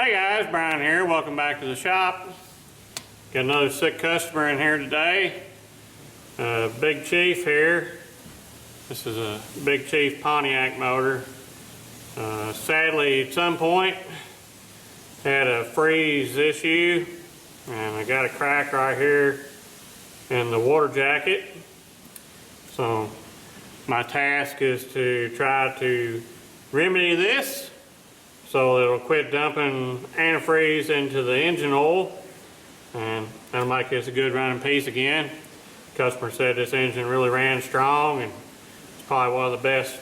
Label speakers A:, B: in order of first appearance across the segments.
A: Hey guys, Brian here. Welcome back to the shop. Got another sick customer in here today. Big Chief here. This is a Big Chief Pontiac motor. Sadly, at some point, had a freeze issue, and I got a crack right here in the water jacket. So my task is to try to remedy this so it'll quit dumping antifreeze into the engine oil, and that'll make this a good running piece again. Customer said this engine really ran strong, and it's probably one of the best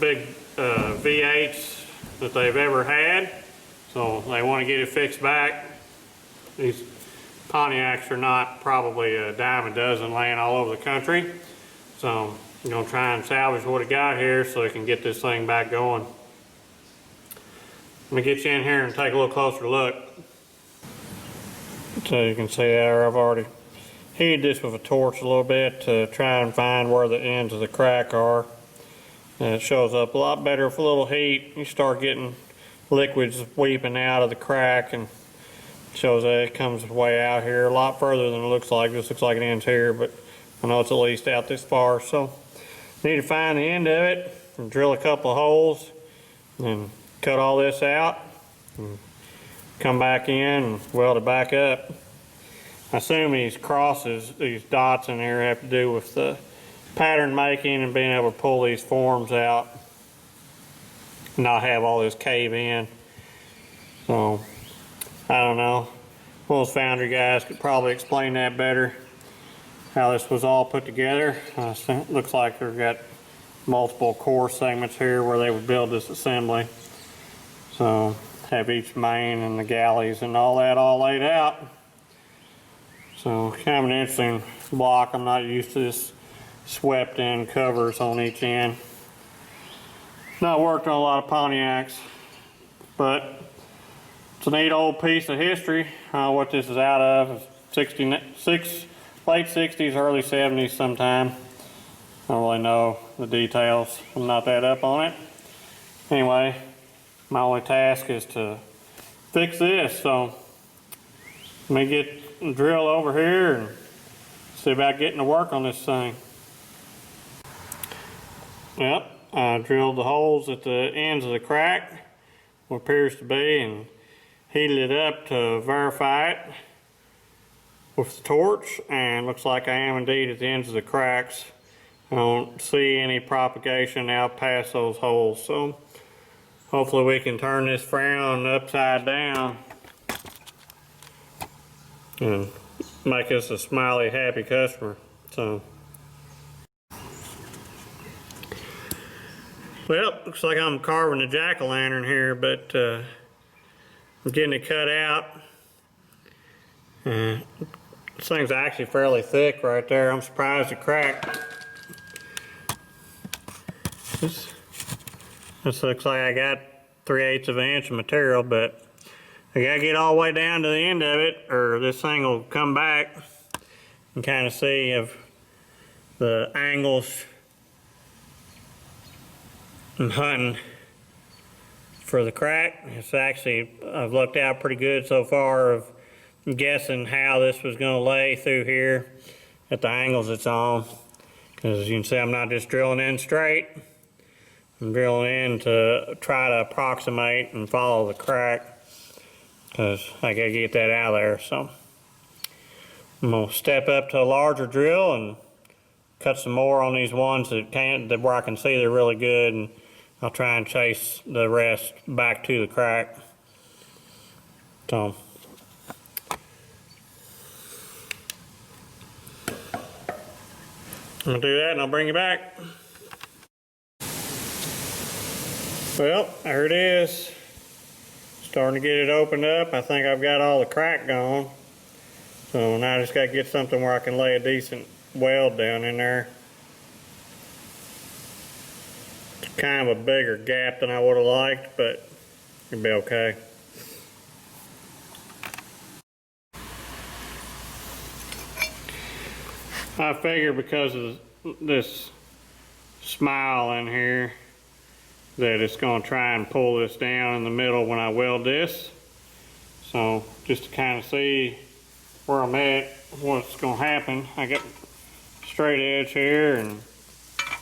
A: big V8s that they've ever had. So they want to get it fixed back. These Pontiacs are not probably a dime a dozen laying all over the country. So I'm going to try and salvage what I got here so I can get this thing back going. Let me get you in here and take a little closer look. So you can see there, I've already heated this with a torch a little bit to try and find where the ends of the crack are. And it shows up a lot better with a little heat. You start getting liquids weeping out of the crack, and it shows that it comes way out here a lot further than it looks like. This looks like it ends here, but I know it's at least out this far. So need to find the end of it and drill a couple of holes and cut all this out and come back in and weld it back up. I assume these crosses, these dots in here, have to do with the pattern making and being able to pull these forms out and not have all this cave in. So I don't know, one of those foundry guys could probably explain that better, how this was all put together. It looks like they've got multiple core segments here where they would build this assembly. So have each main and the galleys and all that all laid out. So kind of an interesting block. I'm not used to this swept in covers on each end. Not worked on a lot of Pontiacs, but it's a neat old piece of history. What this is out of is late 60s, early 70s sometime. I don't really know the details. I'm not that up on it. Anyway, my only task is to fix this. So let me get the drill over here and see about getting to work on this thing. Yep, I drilled the holes at the ends of the crack, what appears to be, and heated it up to verify it with the torch, and looks like I am indeed at the ends of the cracks. I don't see any propagation out past those holes, so hopefully we can turn this frown upside down and make us a smiley, happy customer. So, well, looks like I'm carving a jack-o'-lantern here, but I'm getting it cut out. This thing's actually fairly thick right there. I'm surprised it cracked. This looks like I got 3/8 of an inch of material, but I gotta get all the way down to the end of it, or this thing will come back and kind of see if the angles I'm hunting for the crack. It's actually, I've looked out pretty good so far of guessing how this was going to lay through here at the angles it's on, because as you can see, I'm not just drilling in straight. I'm drilling in to try to approximate and follow the crack, because I gotta get that out of there. So I'm gonna step up to a larger drill and cut some more on these ones that where I can see they're really good, and I'll try and chase the rest back to the crack. So I'm gonna do that and I'll bring you back. Well, there it is. Starting to get it opened up. I think I've got all the crack gone. So now I just gotta get something where I can lay a decent weld down in there. It's kind of a bigger gap than I would have liked, but it'll be okay. I figure because of this smile in here, that it's going to try and pull this down in the middle when I weld this. So just to kind of see where I'm at, what's going to happen. I got straight edge here and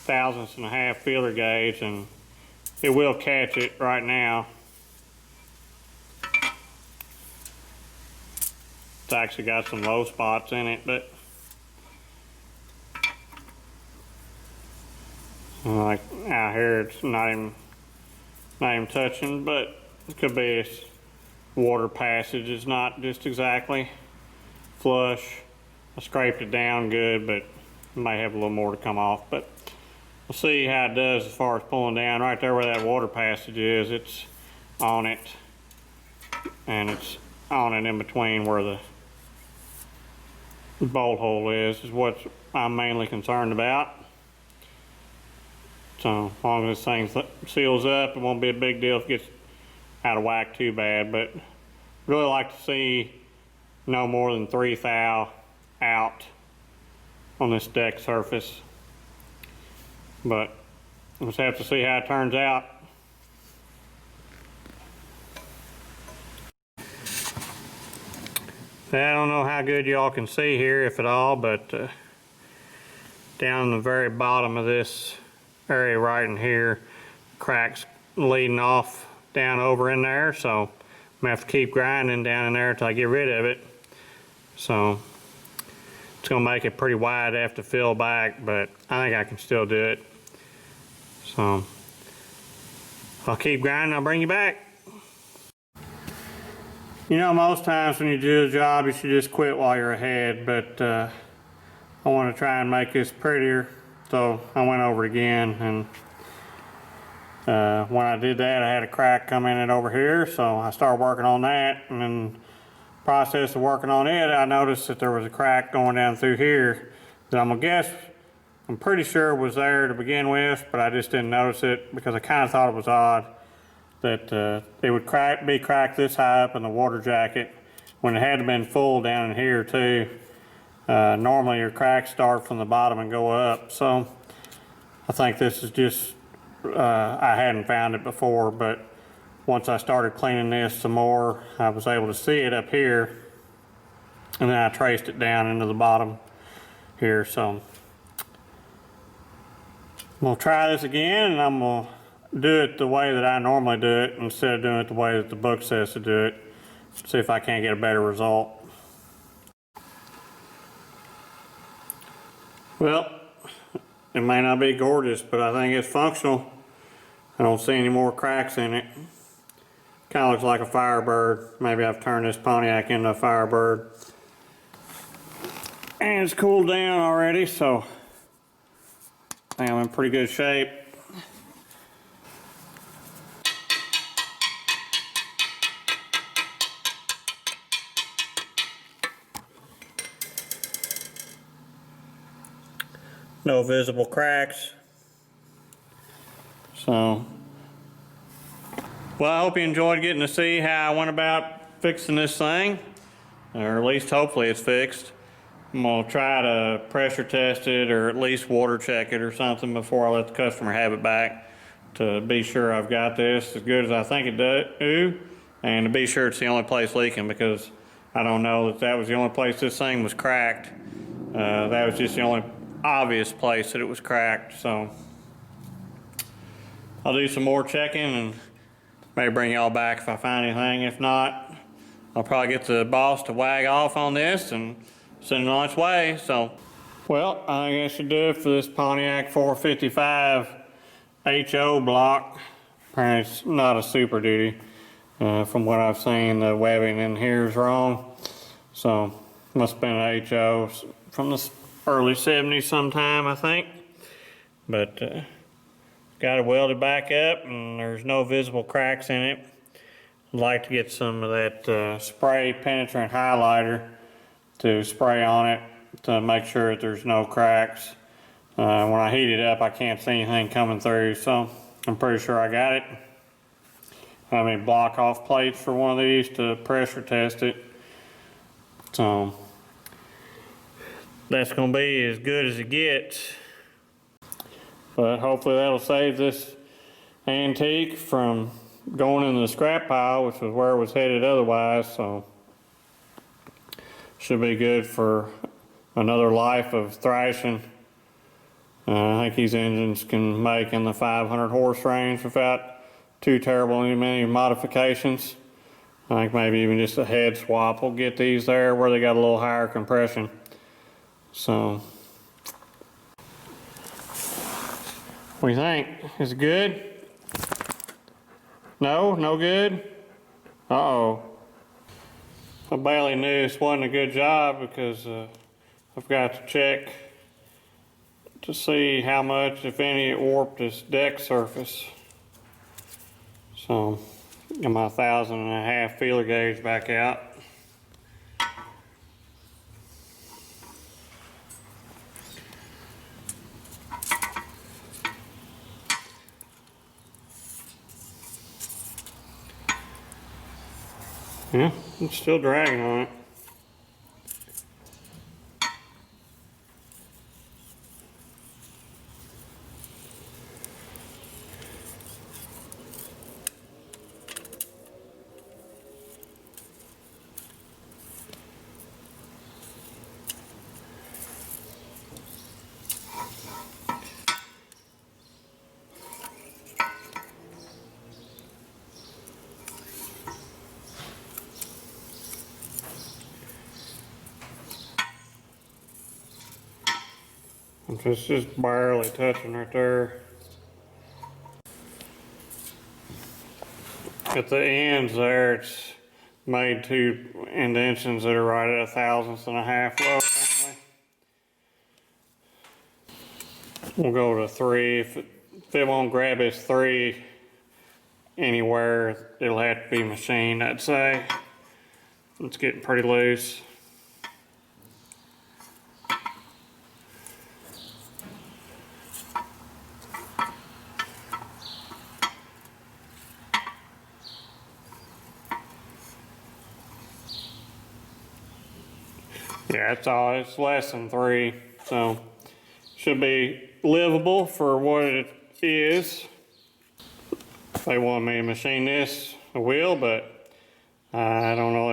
A: 1/1000 feeler gauge, and it will catch it right now. It's actually got some low spots in it, but like out here it's not even touching, but it could be its water passage is not just exactly flush. I scraped it down good, but it may have a little more to come off, but we'll see how it does as far as pulling down. Right there where that water passage is, it's on it, and it's on it in between where the bolt hole is what I'm mainly concerned about. So as long as this thing seals up, it won't be a big deal if it gets out of whack too bad, but really like to see no more than 3 thou out on this deck surface. But we'll just have to see how it turns out. I don't know how good y'all can see here, if at all, but down the very bottom of this area right in here, cracks leading off down over in there, so I'm gonna have to keep grinding down in there until I get rid of it. So it's gonna make it pretty wide after fill back, but I think I can still do it. So I'll keep grinding, I'll bring you back. You know, most times when you do a job, you should just quit while you're ahead, but I want to try and make this prettier, so I went over it again, and when I did that, I had a crack come in it over here, so I started working on that, and in the process of working on it, I noticed that there was a crack going down through here that I'm pretty sure was there to begin with, but I just didn't notice it because I kind of thought it was odd that it would be cracked this high up in the water jacket when it had been full down in here too. Normally your cracks start from the bottom and go up, so I think this is just, I hadn't found it before, but once I started cleaning this some more, I was able to see it up here, and then I traced it down into the bottom here. So I'm gonna try this again, and I'm gonna do it the way that I normally do it instead of doing it the way that the book says to do it. See if I can't get a better result. Well, it may not be gorgeous, but I think it's functional. I don't see any more cracks in it. Kind of looks like a Firebird. Maybe I've turned this Pontiac into a Firebird. And it's cooled down already, so I think I'm in pretty good shape. No visible cracks. So, well, I hope you enjoyed getting to see how I went about fixing this thing, or at least hopefully it's fixed. I'm gonna try to pressure test it or at least water check it or something before I let the customer have it back to be sure I've got this as good as I think it do, and to be sure it's the only place leaking, because I don't know that was the only place this thing was cracked. That was just the only obvious place that it was cracked. So I'll do some more checking and maybe bring y'all back if I find anything. If not, I'll probably get the boss to wag off on this and send it on its way. So, well, I think I should do it for this Pontiac 455 HO block. Apparently it's not a Super Duty. From what I've seen, the webbing in here is wrong. So must have been an HO from the early 70s sometime, I think. But got it welded back up, and there's no visible cracks in it. I'd like to get some of that spray penetrant highlighter to spray on it to make sure that there's no cracks. When I heat it up, I can't see anything coming through, so I'm pretty sure I got it. I have any block off plates for one of these to pressure test it. So that's gonna be as good as it gets. But hopefully that'll save this antique from going in the scrap pile, which was where it was headed otherwise, so should be good for another life of thrashing. I think these engines can make in the 500 horse range without too terrible many modifications. I think maybe even just a head swap will get these there where they got a little higher compression. So, what do you think? Is it good? No? No good? Uh-oh. I barely knew this wasn't a good job because I've got to check to see how much, if any, it warped this deck surface. So, got my 1,500 feeler gauge back out. Yeah, it's still dragging on it. It's just barely touching right there. At the ends there, it's made two indentions that are right at 1/1000 low. We'll go to 3. If it won't grab its 3 anywhere, it'll have to be machined, I'd say. It's getting pretty loose. Yeah, that's all. It's less than 3, so should be livable for what it is. If they want me to machine this, I will, but I don't know.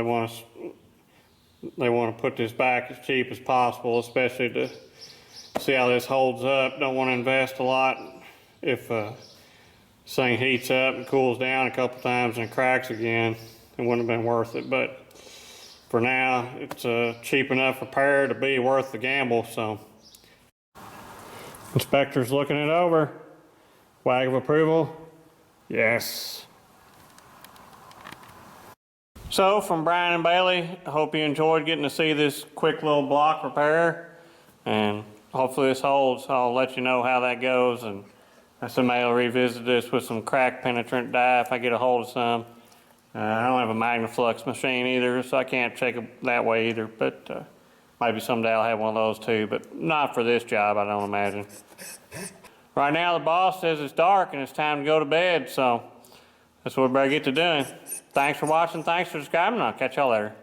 A: They want to put this back as cheap as possible, especially to see how this holds up. Don't want to invest a lot if this thing heats up and cools down a couple times and cracks again. It wouldn't have been worth it, but for now, it's a cheap enough repair to be worth the gamble, so. Inspector's looking it over. Wag of approval? Yes. So, from Brian and Bailey, I hope you enjoyed getting to see this quick little block repair, and hopefully this holds. I'll let you know how that goes, and somebody will revisit this with some crack penetrant dye if I get a hold of some. I don't have a Magnaflux machine either, so I can't check it that way either, but maybe someday I'll have one of those too, but not for this job, I don't imagine. Right now the boss says it's dark and it's time to go to bed, so that's what we better get to doing. Thanks for watching, thanks for subscribing, and I'll catch y'all later.